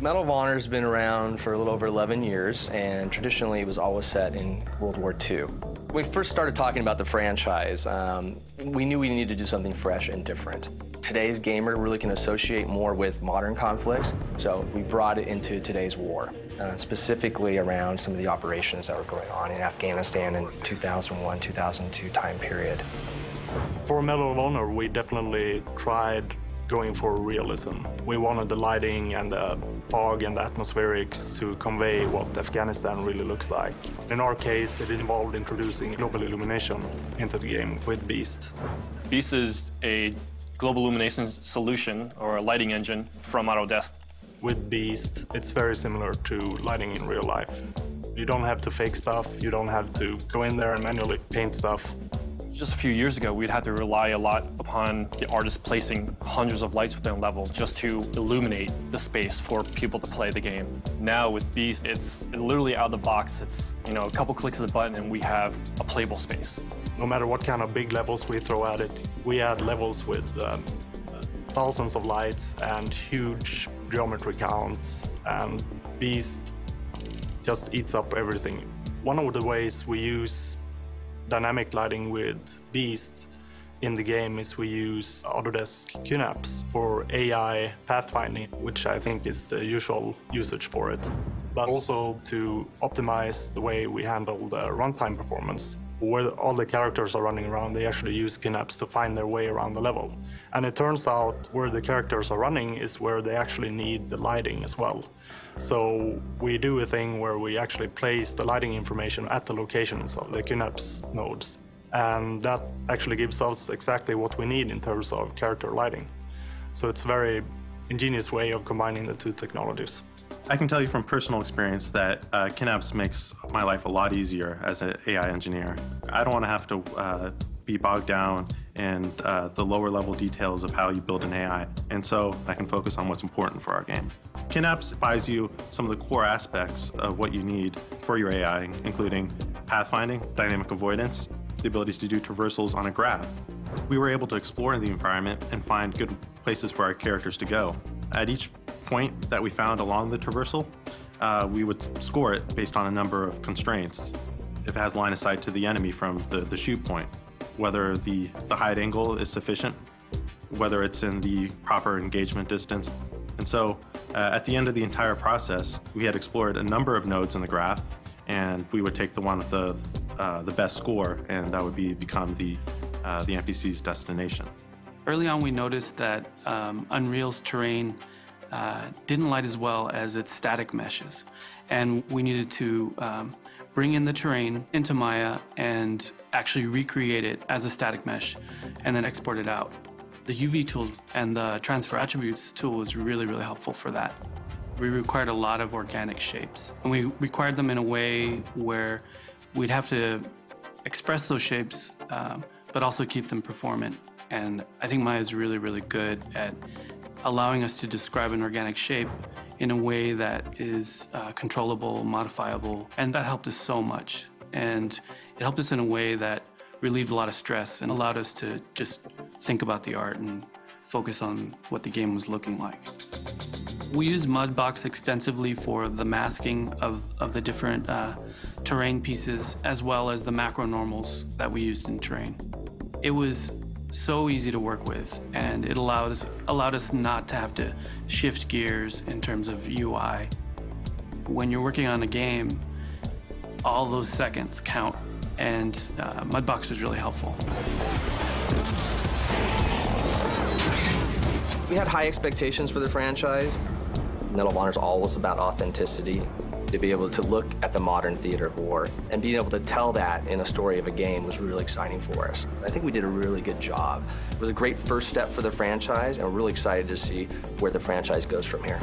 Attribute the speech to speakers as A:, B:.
A: Medal of Honor has been around for a little over 11 years, and traditionally it was always set in World War II. When we first started talking about the franchise, we knew we needed to do something fresh and different. Today's gamer really can associate more with modern conflicts, so we brought it into today's war, specifically around some of the operations that were going on in Afghanistan in 2001, 2002 time period.
B: For Medal of Honor, we definitely tried going for realism. We wanted the lighting and the fog and the atmospherics to convey what Afghanistan really looks like. In our case, it involved introducing global illumination into the game with Beast.
C: Beast is a global illumination solution, or a lighting engine, from Autodesk.
B: With Beast, it's very similar to lighting in real life. You don't have to fake stuff, you don't have to go in there and manually paint stuff.
C: Just a few years ago, we'd have to rely a lot upon the artist placing hundreds of lights within a level just to illuminate the space for people to play the game. Now with Beast, it's literally out of the box. It's, a couple clicks of the button and we have a playable space.
B: No matter what kind of big levels we throw at it, we had levels with thousands of lights and huge geometry counts, and Beast just eats up everything. One of the ways we use dynamic lighting with Beast in the game is we use Autodesk QNAPs for AI pathfinding, which I think is the usual usage for it, but also to optimize the way we handle the runtime performance. Where all the characters are running around, they actually use QNAPs to find their way around the level. And it turns out where the characters are running is where they actually need the lighting as well. So we do a thing where we actually place the lighting information at the locations of the QNAPs nodes. And that actually gives us exactly what we need in terms of character lighting. So it's a very ingenious way of combining the two technologies.
D: I can tell you from personal experience that QNAPs makes my life a lot easier as an AI engineer. I don't want to have to be bogged down in the lower level details of how you build an AI, and so I can focus on what's important for our game. QNAPs buys you some of the core aspects of what you need for your AI, including pathfinding, dynamic avoidance, the ability to do traversals on a graph. We were able to explore the environment and find good places for our characters to go. At each point that we found along the traversal, we would score it based on a number of constraints. If it has line of sight to the enemy from the shoot point, whether the hide angle is sufficient, whether it's in the proper engagement distance. And so at the end of the entire process, we had explored a number of nodes in the graph, and we would take the one with the best score, and that would become the NPC's destination.
E: Early on, we noticed that Unreal's terrain didn't light as well as its static meshes, and we needed to bring in the terrain into Maya and actually recreate it as a static mesh and then export it out. The UV tool and the transfer attributes tool was really, really helpful for that. We required a lot of organic shapes, and we required them in a way where we'd have to express those shapes, but also keep them performant. And I think Maya is really, really good at allowing us to describe an organic shape in a way that is controllable, modifiable, and that helped us so much. And it helped us in a way that relieved a lot of stress and allowed us to just think about the art and focus on what the game was looking like. We used Mudbox extensively for the masking of the different terrain pieces, as well as the macro normals that we used in terrain. It was so easy to work with, and it allowed us not to have to shift gears in terms of UI. When you're working on a game, all those seconds count, and Mudbox was really helpful.
A: We had high expectations for the franchise. Medal of Honor is always about authenticity. To be able to look at the modern theater of war and being able to tell that in a story of a game was really exciting for us. I think we did a really good job. It was a great first step for the franchise, and we're really excited to see where the franchise goes from here.